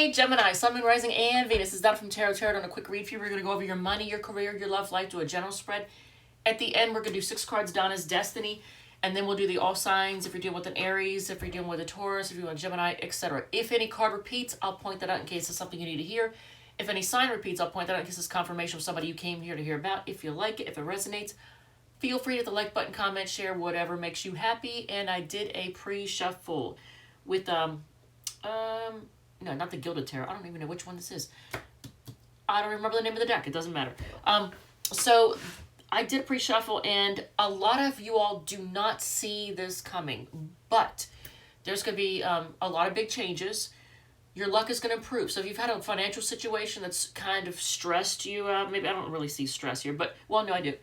Hey, Gemini, Sun, Moon, Rising, and Venus. This is Donna from Tarot on a quick read for you. We're going to go over your money, your career, your love life, do a general spread. At the end, we're going to do 6 cards, Donna's Destiny, and then we'll do the all signs if you're dealing with an Aries, if you're dealing with a Taurus, if you're dealing with Gemini, etc. If any card repeats, I'll point that out in case it's something you need to hear. If any sign repeats, I'll point that out in case it's confirmation of somebody you came here to hear about. If you like it, if it resonates, feel free to hit the like button, comment, share, whatever makes you happy. And I did a pre-shuffle with no, not the Gilded Tarot. I don't even know which one this is. I don't remember the name of the deck. It doesn't matter. So I did pre-shuffle, and a lot of you all do not see this coming, but there's going to be a lot of big changes. Your luck is going to improve. So if you've had a financial situation that's kind of stressed you out, maybe I don't really see stress here, but, well, no, I do.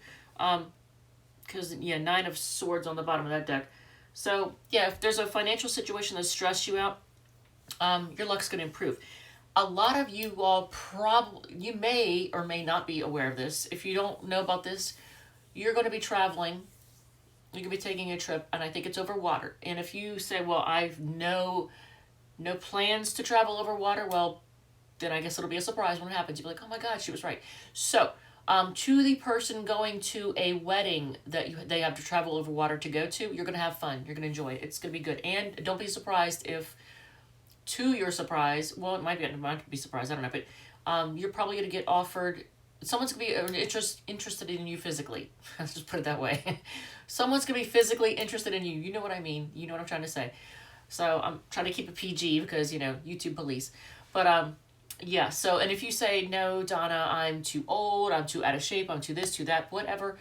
Because, yeah, 9 of Swords on the bottom of that deck. So, yeah, if there's a financial situation that stressed you out, your luck's going to improve. A lot of you all you may or may not be aware of this. If you don't know about this, you're going to be traveling. You're going to be taking a trip, and I think it's over water. And if you say, well, I've no plans to travel over water, well, then I guess it'll be a surprise when it happens. You'll be like, oh my God, she was right. So, to the person going to a wedding that they have to travel over water to go to, you're going to have fun. You're going to enjoy it. It's going to be good. And don't be surprised if, to your surprise, well, it might be surprised, I don't know, but you're probably going to get offered, someone's going to be interested in you physically. Let's just put it that way. Someone's going to be physically interested in you. You know what I mean. You know what I'm trying to say. So I'm trying to keep it PG because, you know, YouTube police. But, yeah, so, and if you say, no, Donna, I'm too old, I'm too out of shape, I'm too this, too that, whatever,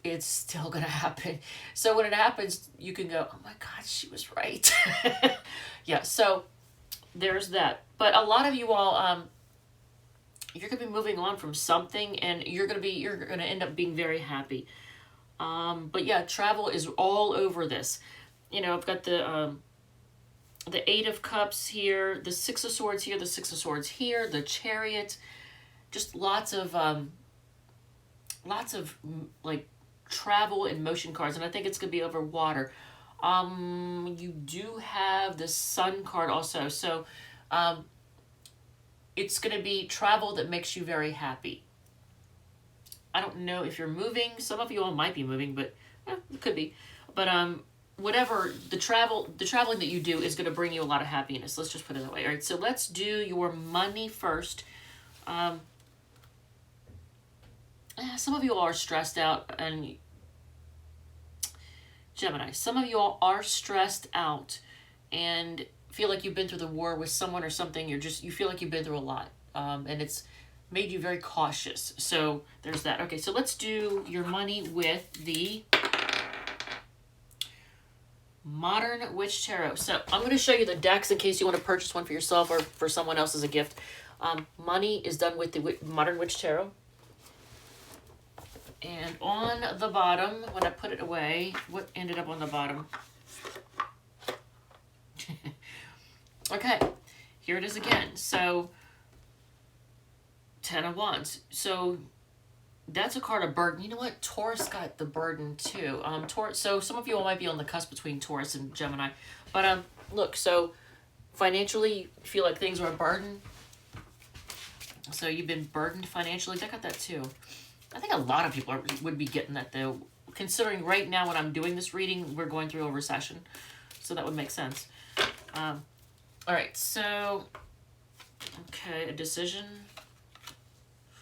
it's still going to happen. So when it happens, you can go, oh my God, she was right. Yeah, so there's that. But a lot of you all, you're going to be moving on from something, and you're going to end up being very happy. But yeah, travel is all over this. You know, I've got the 8 of Cups here, the 6 of Swords here, the 6 of Swords here, the Chariot, just lots of like travel and motion cards, and I think it's going to be over water. You do have the Sun card also, so it's going to be travel that makes you very happy. I don't know if you're moving. Some of you all might be moving, but it could be. But whatever, the traveling that you do is going to bring you a lot of happiness. Let's just put it that way. All right, so let's do your money first. Some of you all are stressed out, and Gemini, some of you all are stressed out and feel like you've been through the war with someone or something. You feel like you've been through a lot, and it's made you very cautious. So there's that. Okay, so let's do your money with the Modern Witch Tarot. So I'm going to show you the decks in case you want to purchase one for yourself or for someone else as a gift. Money is done with the Modern Witch Tarot. And on the bottom, when I put it away, what ended up on the bottom? Okay, here it is again. So, 10 of Wands. So, that's a card of burden. You know what? Taurus got the burden too. Taurus. So, some of you all might be on the cusp between Taurus and Gemini. But, look, so, financially, you feel like things are a burden. So, you've been burdened financially. I got that too. I think a lot of people would be getting that, though, considering right now when I'm doing this reading, we're going through a recession. So that would make sense. All right, so, okay, a decision.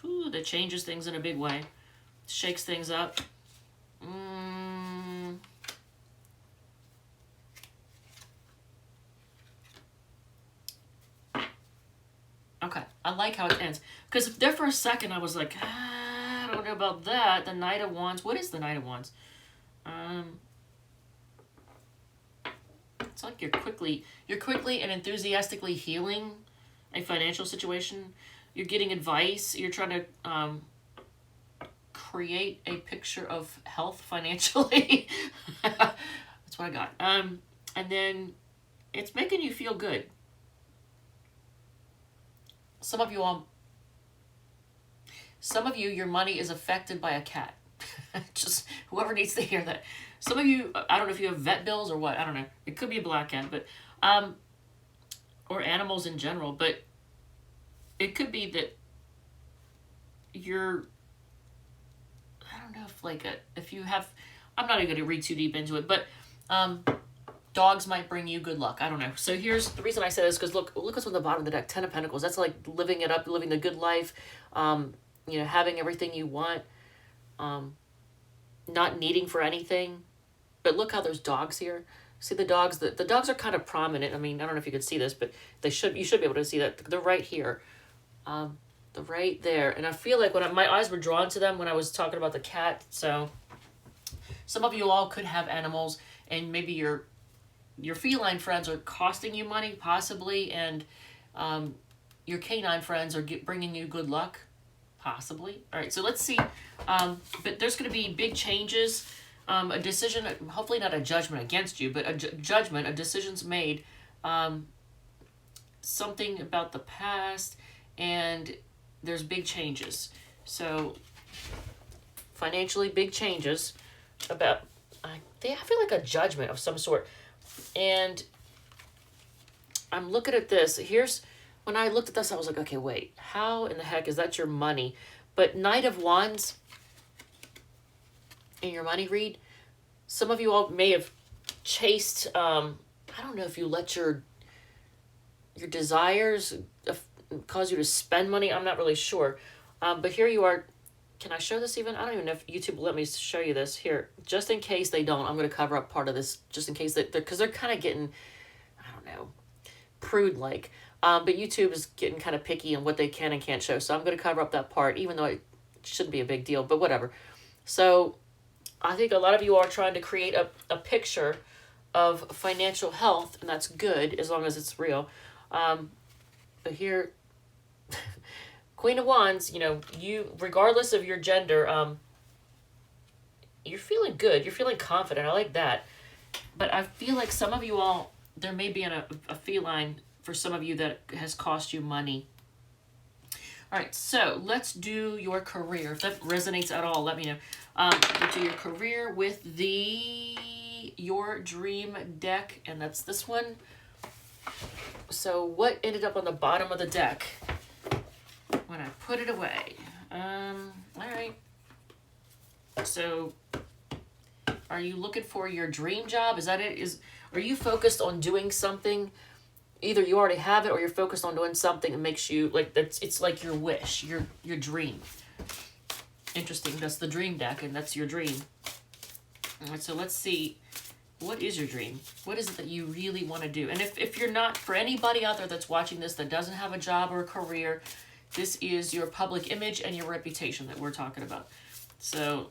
Whew, that changes things in a big way. Shakes things up. Okay, I like how it ends. Because there for a second I was like, I don't know about that. The Knight of Wands. What is the Knight of Wands? It's like you're quickly and enthusiastically healing a financial situation. You're getting advice. You're trying to create a picture of health financially. That's what I got. And then it's making you feel good. Some of you, your money is affected by a cat. Just whoever needs to hear that. Some of you, I don't know if you have vet bills or what. I don't know. It could be a black cat, but or animals in general, but it could be that you're, I don't know if like if you have, I'm not even going to read too deep into it, but dogs might bring you good luck. I don't know. So here's the reason I say this, because look what's on the bottom of the deck. 10 of Pentacles. That's like living it up, living the good life, having everything you want, not needing for anything. But look how there's dogs here. See the dogs? The dogs are kind of prominent. I mean, I don't know if you could see this, but you should be able to see that. They're right here. They're right there. And I feel like my eyes were drawn to them when I was talking about the cat. So some of you all could have animals, and maybe your feline friends are costing you money, possibly, and your canine friends are bringing you good luck, possibly. All right, so let's see. But there's going to be big changes, a decision, hopefully not a judgment against you, but a judgment, a decision's made, something about the past, and there's big changes. So financially, big changes about, I feel like a judgment of some sort. And I'm looking at this. When I looked at this, I was like, okay, wait, how in the heck is that your money? But Knight of Wands in your money read, some of you all may have chased, I don't know if you let your desires cause you to spend money. I'm not really sure. But here you are. Can I show this even? I don't even know if YouTube will let me show you this. Here, just in case they don't, I'm going to cover up part of this, just in case because they're kind of getting, I don't know, prude-like. But YouTube is getting kind of picky on what they can and can't show. So I'm going to cover up that part, even though it shouldn't be a big deal, but whatever. So I think a lot of you are trying to create a picture of financial health, and that's good as long as it's real. But here, Queen of Wands, you, regardless of your gender, you're feeling good. You're feeling confident. I like that. But I feel like some of you all, there may be a feline for some of you that has cost you money. All right, so let's do your career. If that resonates at all, let me know. We'll do your career with your dream deck, and that's this one. So what ended up on the bottom of the deck when I put it away? All right. So are you looking for your dream job? Is that it? Are you focused on doing something? Either you already have it, or you're focused on doing something that makes you like that's. It's like your wish, your dream. Interesting. That's the dream deck, and that's your dream. All right. So let's see. What is your dream? What is it that you really want to do? And if you're not, for anybody out there that's watching this that doesn't have a job or a career, this is your public image and your reputation that we're talking about. So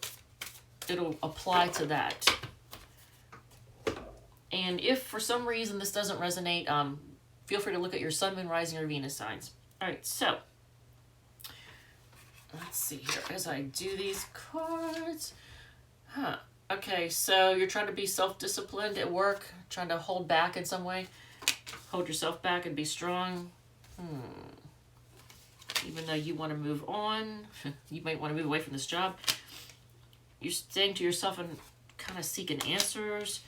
it'll apply to that. And if for some reason this doesn't resonate, feel free to look at your sun, moon, rising, or Venus signs. All right, so let's see here as I do these cards. Okay, so you're trying to be self-disciplined at work, trying to hold back in some way. Hold yourself back and be strong. Even though you want to move on, you might want to move away from this job. You're staying to yourself and kind of seeking answers.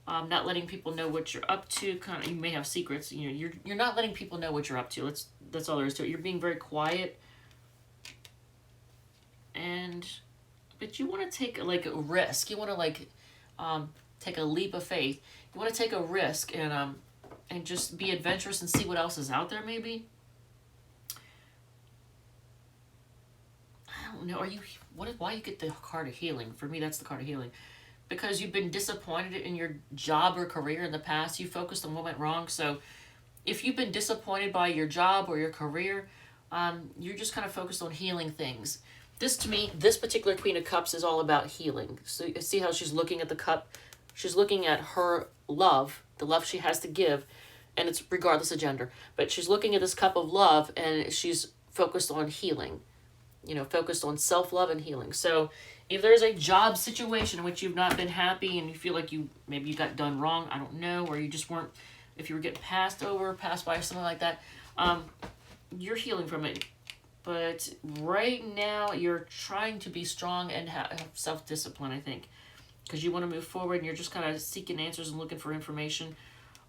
Not letting people know what you're up to. You may have secrets. You're not letting people know what you're up to. That's all there is to it. You're being very quiet. But you want to take like a risk. You want to take a leap of faith. You want to take a risk and just be adventurous and see what else is out there. Maybe. I don't know. Why you get the card of healing? For me, that's the card of healing. Because you've been disappointed in your job or career in the past. You focused on what went wrong. So if you've been disappointed by your job or your career, you're just kind of focused on healing things. To me, this particular Queen of Cups is all about healing. So you see how she's looking at the cup? She's looking at her love, the love she has to give, and it's regardless of gender. But she's looking at this cup of love, and she's focused on healing. Focused on self-love and healing. So if there's a job situation in which you've not been happy and you feel like maybe you got done wrong, I don't know, or you just weren't, if you were getting passed by or something like that, you're healing from it. But right now, you're trying to be strong and have self-discipline, I think. Because you want to move forward and you're just kind of seeking answers and looking for information.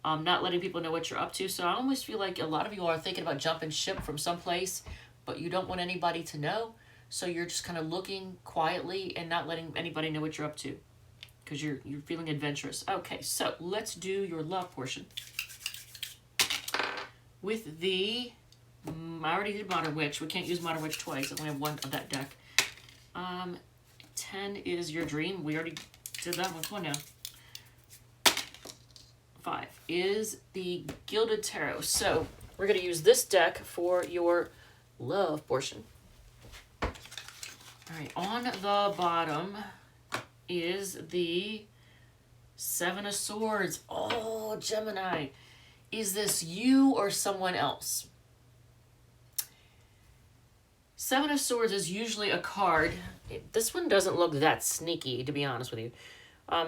not letting people know what you're up to. So I almost feel like a lot of you are thinking about jumping ship from someplace, but you don't want anybody to know. So you're just kind of looking quietly and not letting anybody know what you're up to because you're feeling adventurous. Okay, so let's do your love portion. With the, I already did Modern Witch. We can't use Modern Witch twice. I only have one of that deck. 10 is your dream. We already did that one. Come on now. 5 is the Gilded Tarot. So we're going to use this deck for your love portion. All right, on the bottom is the 7 of Swords. Oh, Gemini. Is this you or someone else? 7 of Swords is usually a card. This one doesn't look that sneaky, to be honest with you.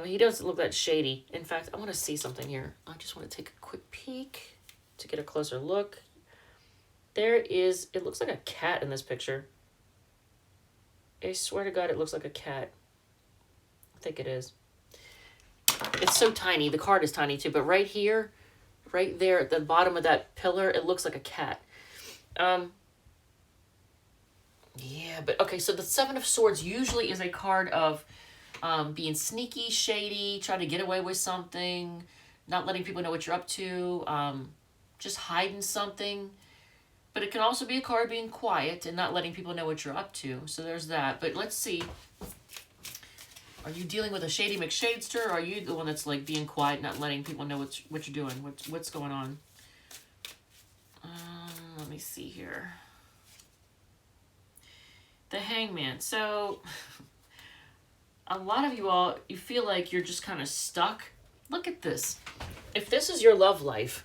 He doesn't look that shady. In fact, I want to see something here. I just want to take a quick peek to get a closer look. There is, it looks like a cat in this picture. I swear to God, it looks like a cat. I think it is. It's so tiny. The card is tiny too, but right here, right there at the bottom of that pillar, it looks like a cat. Yeah, but okay, so the 7 of Swords usually is a card of being sneaky, shady, trying to get away with something, not letting people know what you're up to, just hiding something. But it can also be a card being quiet and not letting people know what you're up to. So there's that. But let's see. Are you dealing with a shady McShadester, or are you the one that's like being quiet, not letting people know what you're doing, what's going on? Let me see here. The Hangman. So a lot of you all, you feel like you're just kind of stuck. Look at this. If this is your love life,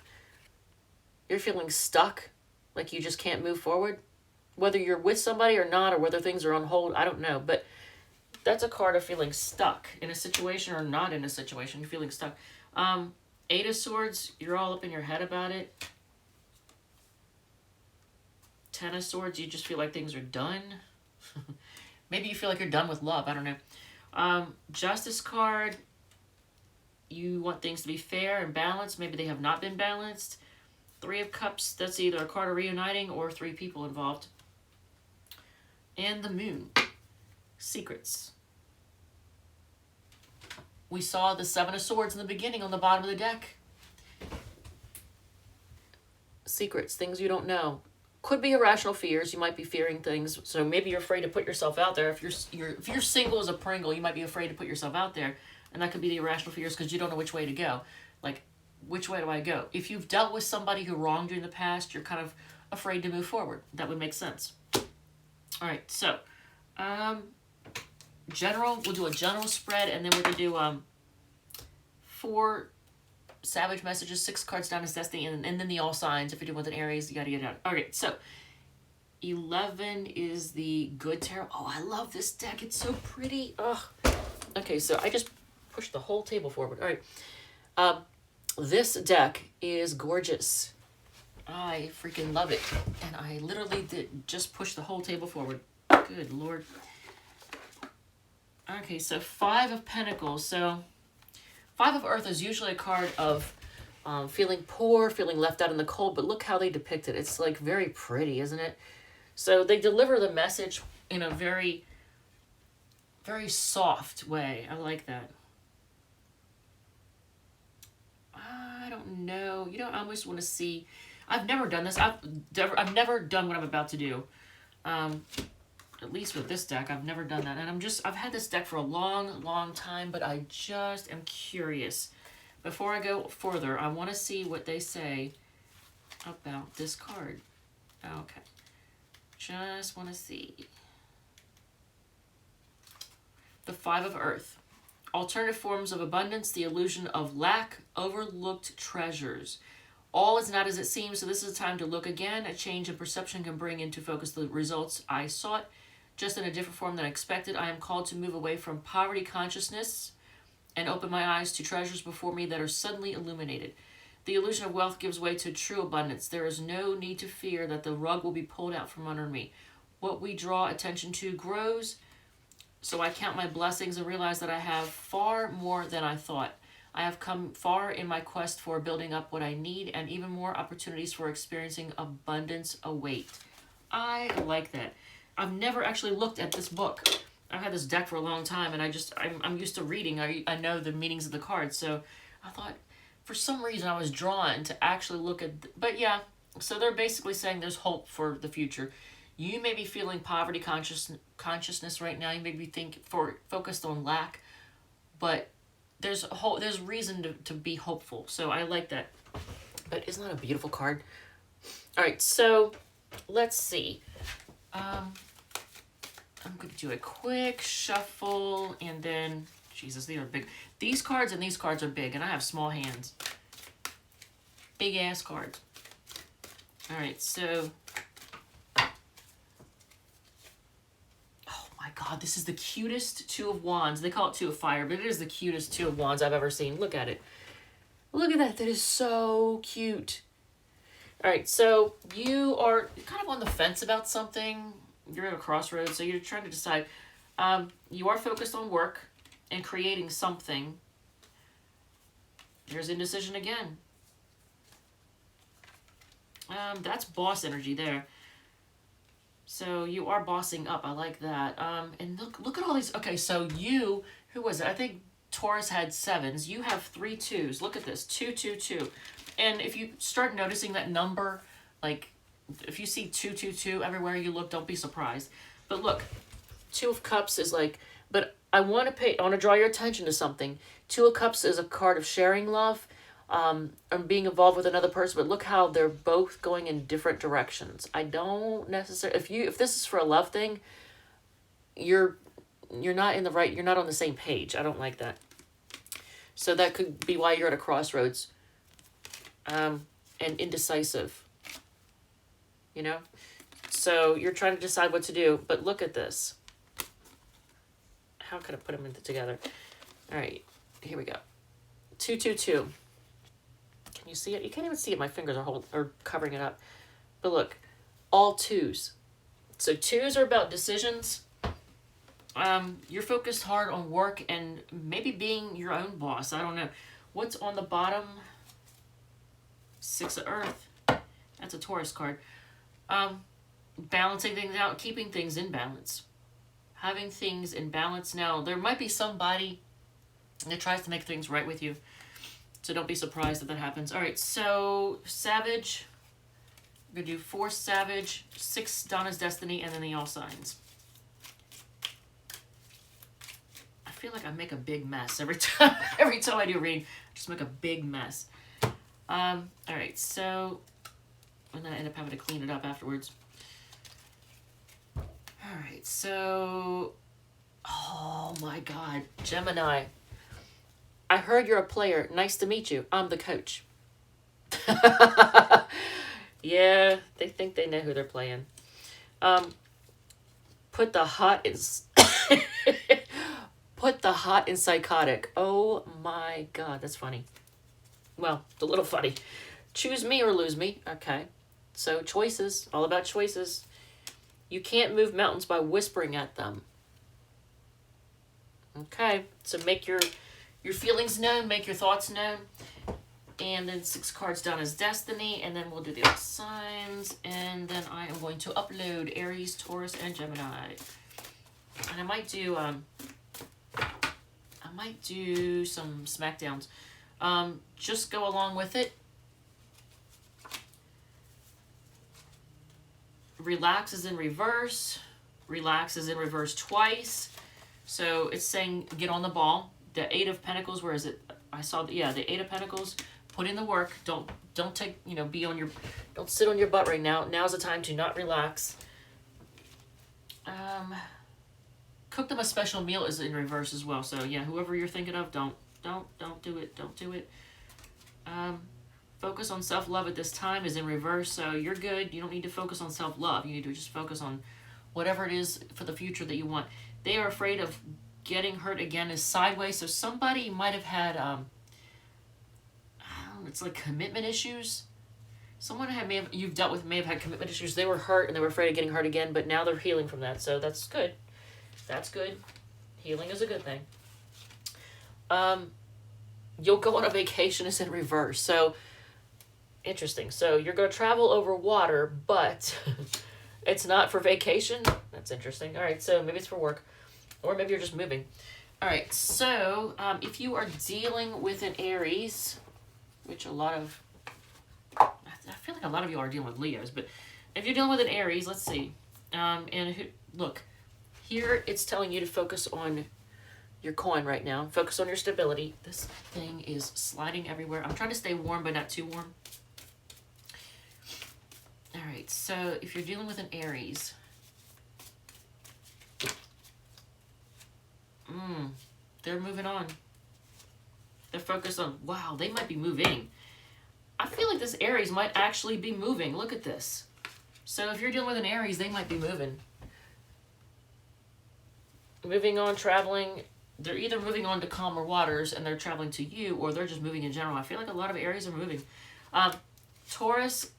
you're feeling stuck, like you just can't move forward. Whether you're with somebody or not, or whether things are on hold, I don't know. But that's a card of feeling stuck in a situation or not in a situation. You're feeling stuck. 8 of Swords, you're all up in your head about it. 10 of Swords, you just feel like things are done. Maybe you feel like you're done with love. I don't know. Justice card, you want things to be fair and balanced. Maybe they have not been balanced. 3 of Cups, that's either a card of reuniting or 3 people involved. And the Moon, secrets. We saw the 7 of Swords in the beginning on the bottom of the deck. Secrets, things you don't know. Could be irrational fears. You might be fearing things. So maybe you're afraid to put yourself out there. If you're single as a Pringle, you might be afraid to put yourself out there. And that could be the irrational fears because you don't know which way to go. Like, which way do I go? If you've dealt with somebody who wronged you in the past, you're kind of afraid to move forward. That would make sense. All right, so general, we'll do a general spread, and then we're going to do 4 Savage Messages, 6 cards down as Destiny, and then the all signs if you're doing with an Aries, yada yada. Okay, so 11 is the Good Tarot. Oh, I love this deck. It's so pretty. Ugh. Okay, so I just pushed the whole table forward. All right. This deck is gorgeous. I freaking love it. And I literally did just push the whole table forward. Good Lord. Okay, so 5 of Pentacles. So 5 of Earth is usually a card of feeling poor, feeling left out in the cold, but look how they depict it. It's like very pretty, isn't it? So they deliver the message in a very, very soft way. I like that. I don't know. You know, I almost want to see. I've never done this. I've never done what I'm about to do. At least with this deck, I've never done that. And I've had this deck for a long, long time, but I just am curious. Before I go further, I want to see what they say about this card. Okay. Just want to see. The 5 of Earth. Alternative forms of abundance, the illusion of lack, overlooked treasures. All is not as it seems, so this is a time to look again. A change in perception can bring into focus the results I sought, just in a different form than expected. I am called to move away from poverty consciousness and open my eyes to treasures before me that are suddenly illuminated. The illusion of wealth gives way to true abundance. There is no need to fear that the rug will be pulled out from under me. What we draw attention to grows, so I count my blessings and realize that I have far more than I thought. I have come far in my quest for building up what I need, and even more opportunities for experiencing abundance await. I like that. I've never actually looked at this book. I've had this deck for a long time, and I'm used to reading. I know the meanings of the cards, so I thought for some reason I was drawn to actually look at. But yeah, so they're basically saying there's hope for the future. You may be feeling poverty consciousness right now. You may be focused on lack, but there's reason to be hopeful. So I like that. But isn't that a beautiful card? All right, so let's see. I'm going to do a quick shuffle, and then, Jesus, these are big. These cards and these cards are big, and I have small hands. Big ass cards. All right, so, oh my God, this is the cutest Two of Wands. They call it Two of Fire, but it is the cutest Two of Wands I've ever seen. Look at it. Look at that. That is so cute. All right, so you are kind of on the fence about something. You're at a crossroads, so you're trying to decide. You are focused on work and creating something. There's indecision again. That's boss energy there. So you are bossing up. I like that. And look at all these. Okay, so you, who was it? I think Taurus had 7s. You have 3 2s. Look at this. 2 2 2. And if you start noticing that number, like, if you see 2 2 2 everywhere you look, don't be surprised. But look, 2 of Cups is like, but I want to draw your attention to something. 2 of Cups is a card of sharing love, and being involved with another person. But look how they're both going in different directions. I don't necessarily, if this is for a love thing, you're not you're not on the same page. I don't like that. So that could be why you're at a crossroads, and indecisive. You know, so you're trying to decide what to do, but look at this. How could I put them together? All right, here we go. 2 2 2. Can you see it? You can't even see it. My fingers are covering it up. But look, all 2s. So 2s are about decisions. You're focused hard on work and maybe being your own boss. I don't know. What's on the bottom? 6 of Earth. That's a Taurus card. Balancing things out, keeping things in balance. Having things in balance. Now, there might be somebody that tries to make things right with you. So don't be surprised if that happens. All right, so Savage. We're going to do 4 Savage, 6 Donna's Destiny, and then the All Signs. I feel like I make a big mess every time I do a reading. I just make a big mess. All right, so... and then I end up having to clean it up afterwards. All right, so... oh my God, Gemini. I heard you're a player. Nice to meet you. I'm the coach. Yeah, they think they know who they're playing. Put the hot in... put the hot in psychotic. Oh my God, that's funny. Well, it's a little funny. Choose me or lose me. Okay. So choices, all about choices. You can't move mountains by whispering at them. Okay, so make your feelings known, make your thoughts known. And then 6 cards down as Destiny, and then we'll do the other signs. And then I am going to upload Aries, Taurus, and Gemini. And I might do some smackdowns. Just go along with it. Relax is in reverse. Relax is in reverse twice. So it's saying get on the ball. The 8 of Pentacles, where is it? I saw, the 8 of Pentacles. Put in the work. Don't take, don't sit on your butt right now. Now's the time to not relax. Cook them a special meal is in reverse as well. So yeah, whoever you're thinking of, don't do it. Don't do it. Focus on self-love at this time is in reverse, so you're good. You don't need to focus on self-love. You need to just focus on whatever it is for the future that you want. They are afraid of getting hurt again is sideways, so somebody might have had, it's like commitment issues. Someone you've dealt with may have had commitment issues. They were hurt and they were afraid of getting hurt again, but now they're healing from that, so that's good. That's good. Healing is a good thing. you'll go on a vacation is in reverse. So interesting. So you're going to travel over water, but it's not for vacation. That's interesting. All right, so maybe it's for work, or maybe you're just moving. All right, so if you are dealing with an Aries, which I feel like a lot of you are dealing with Leos, but if you're dealing with an Aries, let's see. Look, here it's telling you to focus on your coin right now. Focus on your stability. This thing is sliding everywhere. I'm trying to stay warm, but not too warm. All right, so if you're dealing with an Aries, they're moving on. They're focused on, wow, they might be moving. I feel like this Aries might actually be moving. Look at this. So if you're dealing with an Aries, they might be moving. Moving on, traveling. They're either moving on to calmer waters and they're traveling to you, or they're just moving in general. I feel like a lot of Aries are moving. Taurus,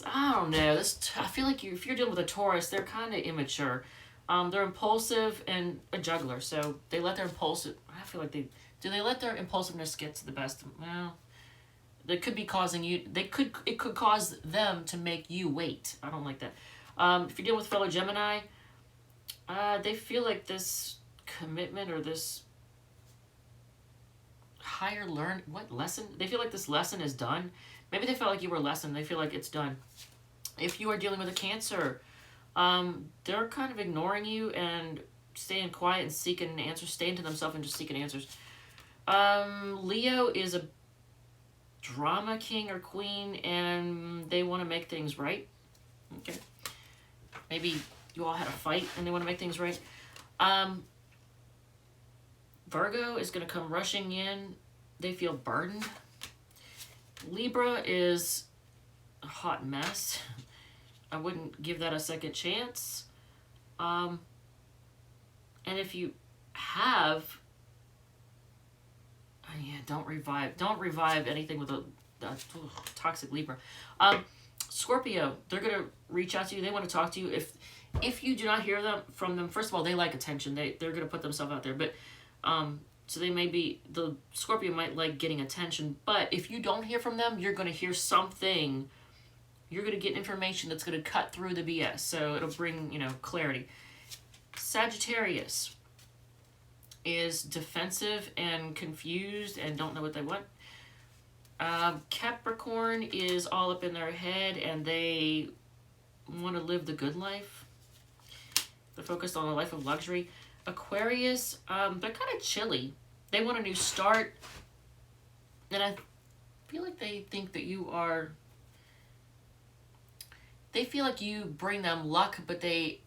I don't know. I feel like if you're dealing with a Taurus, they're kind of immature. They're impulsive and a juggler, so they let their I feel like they let their impulsiveness get to the best? Well, they could be causing you. It could cause them to make you wait. I don't like that. If you're dealing with fellow Gemini, they feel like this commitment or this higher lesson. They feel like this lesson is done. Maybe they felt like you were a lesson. They feel like it's done. If you are dealing with a Cancer, they're kind of ignoring you and staying quiet and seeking answers, staying to themselves and just seeking answers. Leo is a drama king or queen, and they want to make things right. Okay. Maybe you all had a fight and they want to make things right. Virgo is going to come rushing in. They feel burdened. Libra is a hot mess. I wouldn't give that a second chance. And if you have, don't revive anything with a toxic Libra. Scorpio, they're gonna reach out to you. They want to talk to you. If you do not hear from them, first of all, they like attention. They're gonna put themselves out there, but so the Scorpio might like getting attention. But if you don't hear from them, you're gonna hear something. You're gonna get information that's gonna cut through the BS. So it'll bring clarity. Sagittarius is defensive and confused and don't know what they want. Capricorn is all up in their head and they want to live the good life. They're focused on a life of luxury. Aquarius, they're kind of chilly. They want a new start. And I feel like they think that they feel like you bring them luck, but they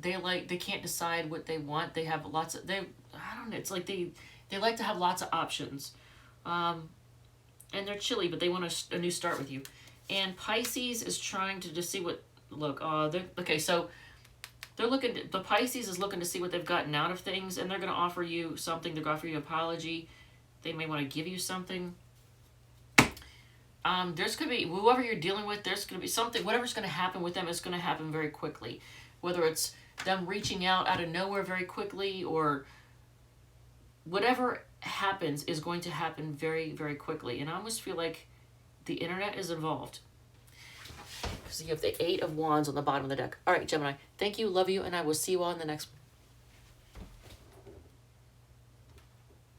can't decide what they want. They have I don't know, it's like they like to have lots of options. And they're chilly, but they want a new start with you. And Pisces is trying to just see the Pisces is looking to see what they've gotten out of things, and they're going to offer you something. They're going to offer you an apology. They may want to give you something. There's going to be, whoever you're dealing with, there's going to be something, whatever's going to happen with them is going to happen very quickly. Whether it's them reaching out of nowhere very quickly, or whatever happens is going to happen very, very quickly. And I almost feel like the internet is involved. Because you have the 8 of Wands on the bottom of the deck. All right, Gemini, thank you, love you, and I will see you all in the next one.